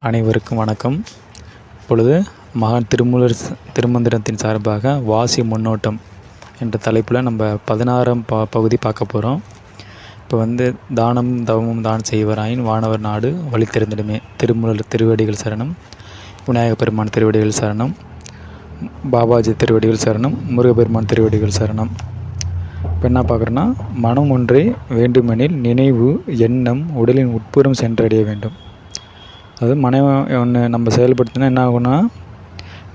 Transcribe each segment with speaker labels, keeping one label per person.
Speaker 1: அனைவருக்கும் வணக்கம். இப்பொழுது மகான் திருமூலர் திருமந்திரத்தின் சார்பாக வாசி முன்னோட்டம் என்ற தலைப்பில் நம்ம 16ஆம் பகுதி பார்க்க போகிறோம். இப்போ தானம் தவமும் தான் செய்வராயின் வானவர் நாடு வழி திறந்திடுமே. திருமூலர் திருவடிகள் சரணம். விநாயகப் பெருமான் திருவடிகள் சரணம். பாபாஜி திருவடிகள் சரணம். முருகப்பெருமான் திருவடிகள் சரணம். இப்போ என்ன பார்க்குறோன்னா, மனம் ஒன்றே வேண்டுமெனில் நினைவு எண்ணம் உடலின் உட்புறம் சென்றடைய வேண்டும். அதாவது மனம் ஒன்று நம்ம செயல்படுத்தினா என்ன ஆகும்னா,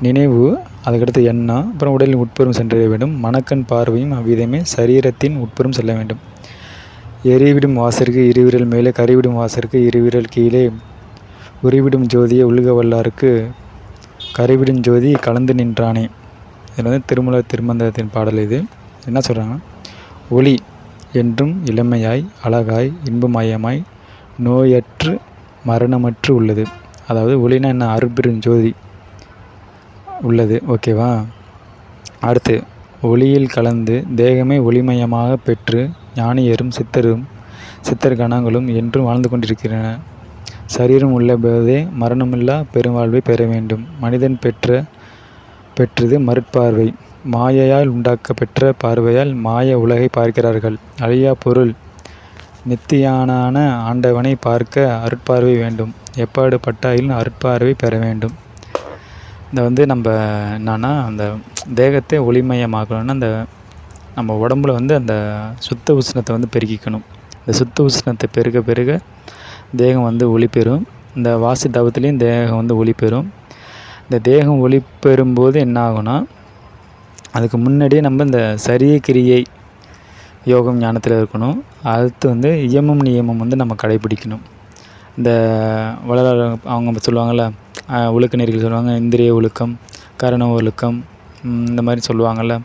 Speaker 1: நினைவு, அதுக்கடுத்து எண்ணம், அப்புறம் உடலின் உட்புறம் சென்றடைய வேண்டும். மனக்கண் பார்வையும் அவ்விதமே சரீரத்தின் உட்புறம் செல்ல வேண்டும். எரிவிடும் வாசருக்கு இருவிரல் மேலே, கறிவிடும் வாசருக்கு இருவிரல் கீழே, உரிவிடும் ஜோதியை உள்க வல்லாருக்கு கறிவிடும் ஜோதி கலந்து நின்றானே. இதில் திருமூலர் திருமந்திரத்தின் பாடல். இது என்ன சொல்கிறாங்கன்னா, ஒளி என்றும் இளமையாய் அழகாய் இன்பமயமாய் நோயற்று மரணமற்று உள்ளது. அதாவது ஒளினா என்ன, அருட்பெரும் ஜோதி உள்ளது. ஓகேவா? அடுத்து, ஒளியில் கலந்து தேகமே ஒளிமயமாக பெற்று ஞானியரும் சித்தர் கணங்களும் என்றும் வாழ்ந்து கொண்டிருக்கின்றன. சரீரம் உள்ள போதே மரணமில்லா பெருவாழ்வை பெற வேண்டும். மனிதன் பெற்றது மறுப்பார்வை. மாயையால் உண்டாக்க பெற்ற பார்வையால் மாய உலகை பார்க்கிறார்கள். அழியா பொருள் நித்தியானான ஆண்டவனை பார்க்க அருட்பார்வை வேண்டும். எப்பாடு பட்டாயிலும் அருட்பார்வை பெற வேண்டும். இந்த நம்ம என்னன்னா, அந்த தேகத்தை ஒளிமயமாக்கணும்னா, அந்த நம்ம உடம்புல அந்த சுத்த உஷ்ணத்தை பெருக்கிக்கணும். இந்த சுத்த உஷ்ணத்தை பெருக தேகம் ஒளி பெறும். இந்த வாசி தவத்துலேயும் தேகம் ஒளி பெறும். இந்த தேகம் ஒளி பெறும்போது என்ன ஆகும்னா, அதுக்கு முன்னாடியே நம்ம இந்த சரிய கிரியை யோகம் ஞானத்தில் இருக்கணும். அடுத்து இயமம் நியமம் நம்ம கடைபிடிக்கணும். இந்த வளர அவங்க சொல்லுவாங்கள்ல, ஒழுக்க நெறிகள் சொல்லுவாங்க, இந்திரிய ஒழுக்கம், கரண ஒழுக்கம், இந்த மாதிரி சொல்லுவாங்கள்ல.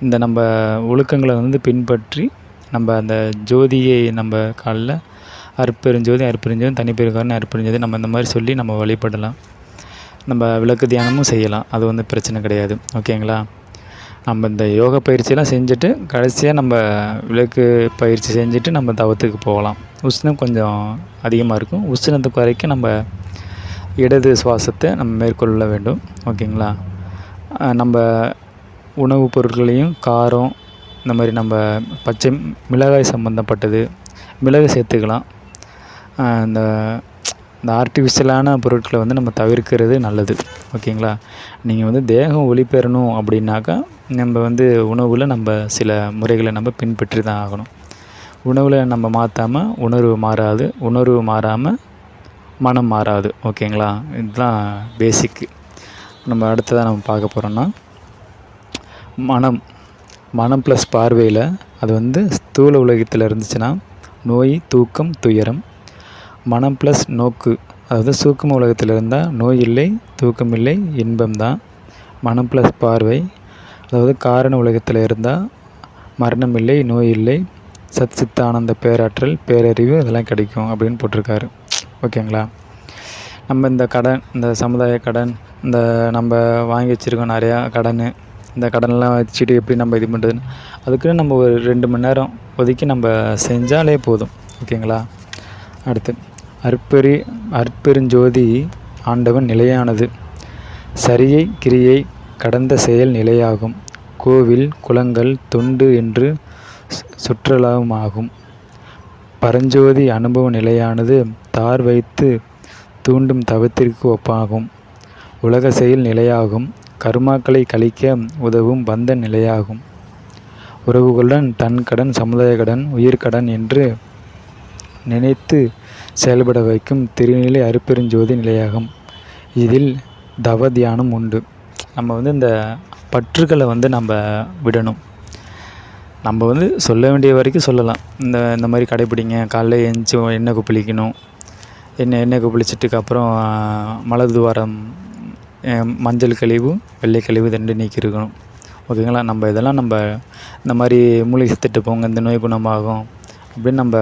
Speaker 1: இந்த நம்ம ஒழுக்கங்களை பின்பற்றி நம்ம அந்த ஜோதியை நம்ம காலில் அருட்பெருஞ்சோதி தனிப்பெருக்காரன் அருட்பெருஞ்சோதி நம்ம இந்த மாதிரி சொல்லி நம்ம வழிபடலாம். நம்ம விளக்கு தியானமும் செய்யலாம். அது பிரச்சனை கிடையாது. ஓகேங்களா? நம்ம இந்த யோகா பயிற்சியெல்லாம் செஞ்சுட்டு கடைசியாக நம்ம விளக்கு பயிற்சி செஞ்சுட்டு நம்ம தவத்துக்கு போகலாம். உஷ்ணம் கொஞ்சம் அதிகமாக இருக்கும். உஷ்ணத்துக்கு வரைக்கும் நம்ம இடது சுவாசத்தை நம்ம மேற்கொள்ள வேண்டும். ஓகேங்களா? நம்ம உணவுப் பொருட்களையும் காரம், இந்த மாதிரி நம்ம பச்சை மிளகாய் சம்மந்தப்பட்டது மிளகு சேர்த்துக்கலாம். இந்த ஆர்டிஃபிஷியலான பொருட்களை நம்ம தவிர்க்கிறது நல்லது. ஓகேங்களா? நீங்கள் தேகம் ஒளி பெறணும் அப்படின்னாக்கா, நம்ம உணவில் நம்ம சில முறைகளை நம்ம பின்பற்றி தான் ஆகணும். உணவில் நம்ம மாற்றாமல் உணர்வு மாறாது, உணர்வு மாறாமல் மனம் மாறாது. ஓகேங்களா? இதுதான் பேசிக்கு. நம்ம அடுத்ததாக நம்ம பார்க்க போகிறோன்னா, மனம் ப்ளஸ் பார்வையில் அது ஸ்தூல உலகத்தில் இருந்துச்சுன்னா நோய், தூக்கம், துயரம். மனம் ப்ளஸ் நோக்கு, அதாவது சூக்கும உலகத்தில் இருந்தால் நோய் இல்லை, தூக்கம் இல்லை, இன்பம்தான். மனம் ப்ளஸ் பார்வை, அதாவது காரண உலகத்தில் இருந்தால் மரணம் இல்லை, நோய் இல்லை, சித்தானந்த பேராற்றல், பேரறிவு இதெல்லாம் கிடைக்கும் அப்படின்னு போட்டிருக்காரு. ஓகேங்களா? நம்ம இந்த கடன், இந்த சமுதாய கடன், இந்த நம்ம வாங்கி வச்சுருக்கோம் நிறையா கடன், இந்த கடனெலாம் வச்சுட்டு எப்படி நம்ம இது பண்ணுறதுன்னு அதுக்குன்னு நம்ம ஒரு 2 மணி நேரம் ஒதுக்கி நம்ம செஞ்சாலே போதும். ஓகேங்களா? அடுத்து, அருட்பெருஞ்சோதி ஆண்டவன் நிலையானது. சரியை கிரியை கடந்த செயல் நிலையாகும். கோவில் குளங்கள் தொண்டு என்று சுற்றலாமாகும். பரஞ்சோதி அனுபவ நிலையானது தார் வைத்து தூண்டும் தவத்திற்கு ஒப்பாகும். உலக செயல் நிலையாகும். கர்மாக்களை கழிக்க உதவும் பந்த நிலையாகும். உறவுகளுடன் தன் கடன், சமுதாய கடன், உயிர்கடன் என்று நினைத்து செயல்பட வைக்கும் திருநிலை அருட்பெருஞ்சோதி நிலையாகும். இதில் தவ தியானம் உண்டு. நம்ம இந்த பற்றுகளை நம்ம விடணும். நம்ம சொல்ல வேண்டிய வரைக்கும் சொல்லலாம். இந்த மாதிரி கடைப்பிடிங்க, காலைல எழுந்துச்சி எண்ணெய் கொப்பளிக்கணும், எண்ணெய் கொப்பளிச்சிட்டுக்கு அப்புறம் மலதுவாரம், மஞ்சள் கழிவு, வெள்ளை கழிவு 2 நீக்கி இருக்கணும். ஓகேங்களா? நம்ம இதெல்லாம் நம்ம இந்த மாதிரி மூலிகை செத்துட்டு போங்க, இந்த நோய் குணமாகும் அப்படின்னு நம்ம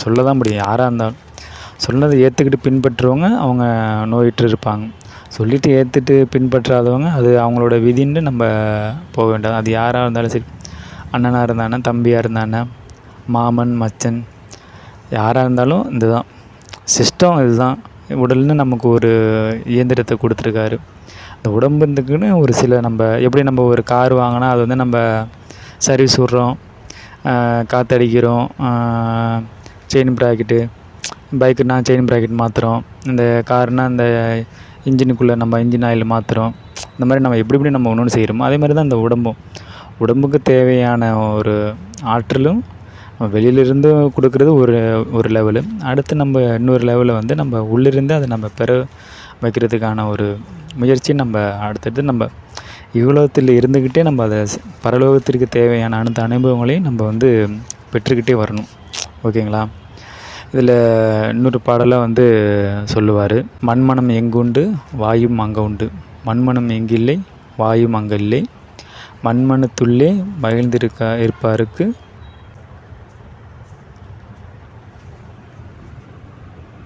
Speaker 1: சொல்ல தான் முடியும். யாராக இருந்தாலும் சொன்னதை ஏற்றுக்கிட்டு பின்பற்றுறவங்க அவங்க நோயிட்டு இருப்பாங்க. சொல்லிவிட்டு ஏற்றுட்டு பின்பற்றாதவங்க அது அவங்களோட விதின்னு நம்ம போக வேண்டாம். அது யாராக இருந்தாலும் சரி, அண்ணனாக இருந்தானே, தம்பியாக இருந்தானே, மாமன், மச்சன் யாராக இருந்தாலும் இதுதான் சிஸ்டம். இதுதான் உடல்னு நமக்கு ஒரு இயந்திரத்தை கொடுத்துருக்காரு. அந்த உடம்புக்குன்னு ஒரு சில எப்படி நம்ம ஒரு கார் வாங்கினா அது வந்து நம்ம சர்வீஸ் விட்றோம், காற்றடிக்கிறோம், செயின் ப்ராக்கெட்டு, பைக்குனா செயின் ப்ராக்கெட் மாற்றுறோம், இந்த கார்னால் இந்த இன்ஜினுக்குள்ளே நம்ம இன்ஜின் ஆயில் மாற்றுறோம். இந்த மாதிரி நம்ம எப்படி நம்ம ஒன்று செய்கிறோமோ அதே மாதிரி தான் இந்த உடம்புக்கு தேவையான ஒரு ஆற்றலும் வெளியிலிருந்து கொடுக்குறது ஒரு லெவலு. அடுத்து நம்ம இன்னொரு லெவலில் வந்து நம்ம உள்ளிருந்து அதை நம்ம பெற வைக்கிறதுக்கான ஒரு முயற்சி நம்ம அடுத்தடுத்து நம்ம இவ்வுலகத்தில் இருந்துக்கிட்டே நம்ம அதை பரலோகத்திற்கு தேவையான அனைத்து அனுபவங்களையும் நம்ம வந்து பெற்றுக்கிட்டே வரணும். ஓகேங்களா? இதில் இன்னொரு பாடலாக வந்து சொல்லுவார், மண்மனம் எங்குண்டு வாயும் அங்கே உண்டு, மண்மனம் எங்கில்லை வாயும் அங்கே இல்லை, மண்மனத்துள்ளே இருப்பாருக்கு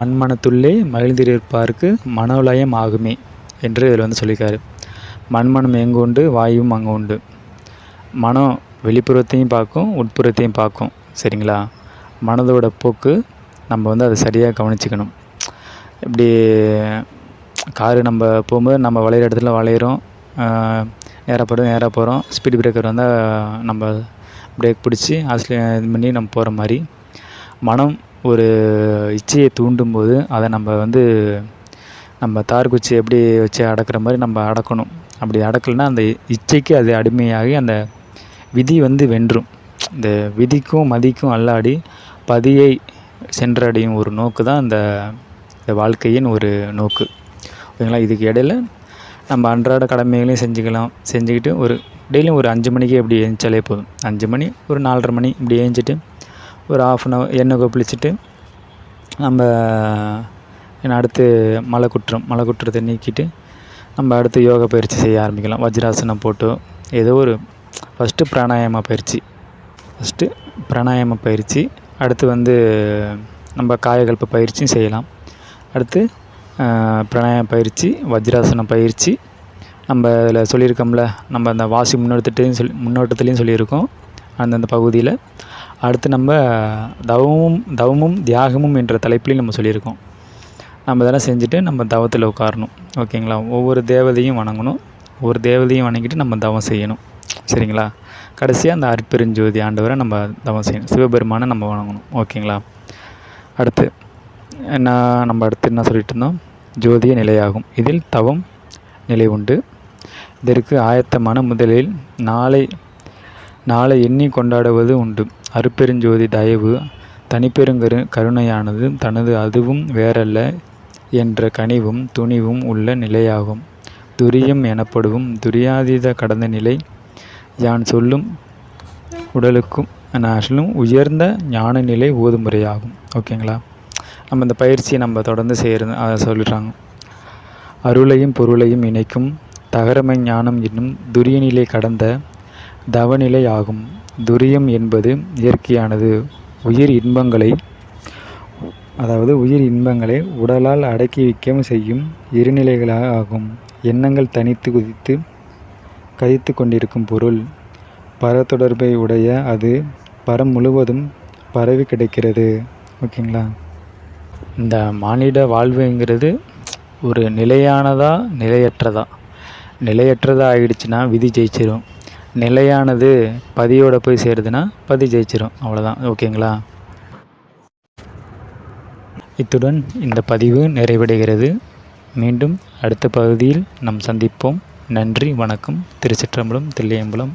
Speaker 1: மண்மனத்துள்ளே மகிழ்ந்திருப்பாருக்கு மனோலயம் ஆகுமே என்று இதில் வந்து சொல்லியிருக்காரு. மண்மனம் எங்கு உண்டு வாயும் அங்கே உண்டு. மனம் வெளிப்புறத்தையும் பார்க்கும், உட்புறத்தையும் பார்க்கும். சரிங்களா? மனதோட போக்கு நம்ம வந்து அதை சரியாக கவனிச்சுக்கணும். இப்படி காரு நம்ம போகும்போது நம்ம வளையிற இடத்துல வளையிறோம், நேராக போகிறோம், ஸ்பீடு பிரேக்கர் வந்தால் நம்ம பிரேக் பிடிச்சி இது பண்ணி நம்ம போகிற மாதிரி மனம் ஒரு இச்சையை தூண்டும்போது அதை நம்ம வந்து நம்ம தார் குச்சி எப்படி வச்சு அடக்கிற மாதிரி நம்ம அடக்கணும். அப்படி அடக்கலைன்னா அந்த இச்சைக்கு அது அடிமையாகி அந்த விதி வந்து வென்றும். இந்த விதிக்கும் மதிக்கும் அல்லாடி பதியை சென்றடையும் ஒரு நோக்கு தான் இந்த வாழ்க்கையின் ஒரு நோக்கு. ஓகேங்களா? இதுக்கு இடையில் நம்ம அன்றாட கடமைகளையும் செஞ்சுக்கிட்டு ஒரு டெய்லியும் ஒரு 5 மணிக்கு இப்படி எழுந்திரிச்சாலே போதும். 5 மணி ஒரு 4:30 மணி இப்படி எழுந்திரிச்சிட்டு ஒரு 1/2 எண்ணெய் கொப்பளிச்சுட்டு நம்ம அடுத்து மலைக்குற்றத்தை நீக்கிட்டு நம்ம அடுத்து யோகா பயிற்சி செய்ய ஆரம்பிக்கலாம். வஜ்ராசனம் போட்டு ஏதோ ஒரு ஃபஸ்ட்டு பிராணாயாம பயிற்சி, அடுத்து வந்து நம்ம காயகல்ப பயிற்சியும் செய்யலாம். அடுத்து பிராணாயாம பயிற்சி, வஜ்ராசன பயிற்சி, நம்ம இதில் சொல்லியிருக்கோம்ல, நம்ம அந்த வாசி முன்னோட்டத்துலேயும் சொல்லியிருக்கோம் அந்தந்த பகுதியில். அடுத்து நம்ம தவமும் தியாகமும் என்ற தலைப்புலையும் நம்ம சொல்லியிருக்கோம். நம்ம இதெல்லாம் செஞ்சுட்டு நம்ம தவத்தில் உட்காரணும். ஓகேங்களா? ஒவ்வொரு தேவதையும் வணங்கிட்டு நம்ம தவம் செய்யணும். சரிங்களா? கடைசியாக அந்த அருட்பெருஞ்சோதி ஆண்டவரை நம்ம தவம் செய்யணும். சிவபெருமானை நம்ம வணங்கணும். ஓகேங்களா? அடுத்து என்ன சொல்லிட்டு இருந்தோம்? ஜோதிய நிலையாகும். இதில் தவம் நிலை உண்டு. இதற்கு ஆயத்தமான முதலில் நாளை எண்ணி கொண்டாடுவது உண்டு. அருட்பெருஞ்சோதி தயவு கருணையானது தனது அதுவும் வேறல்ல என்ற கனிவும் துணிவும் உள்ள நிலையாகும். துரியம் எனப்படும் துரியாதீத கடந்த நிலை யான் சொல்லும் உடலுக்கும் உயர்ந்த ஞான நிலை ஓதுமுறையாகும். ஓகேங்களா? நம்ம இந்த பயிற்சியை நம்ம தொடர்ந்து செய்கிறது அதை சொல்லிடுறாங்க. அருளையும் பொருளையும் இணைக்கும் தகரமை ஞானம் என்னும் துரியநிலை கடந்த தவநிலை ஆகும். துரியம் என்பது இயற்கையானது. உயிர் இன்பங்களை உடலால் அடக்கி வைக்கவும் செய்யும் இருநிலைகளாக ஆகும். எண்ணங்கள் தனித்து கதித்து கொண்டிருக்கும் பொருள் பரத்தொடர்பை உடைய அது பரம் முழுவதும் பரவி கிடைக்கிறது. ஓகேங்களா? இந்த மானிட வாழ்வுங்கிறது ஒரு நிலையானதா நிலையற்றதா ஆகிடுச்சுன்னா விதி ஜெயிச்சிடும். நிலையானது பதியோட போய் சேருதுன்னா பதி ஜெயிச்சிடும். அவ்வளோதான். ஓகேங்களா? இத்துடன் இந்த பதிவு நிறைவடைகிறது. மீண்டும் அடுத்த பகுதியில் நாம் சந்திப்போம். நன்றி, வணக்கம். திருச்சிற்றம்பலம், தில்லையம்பலம்.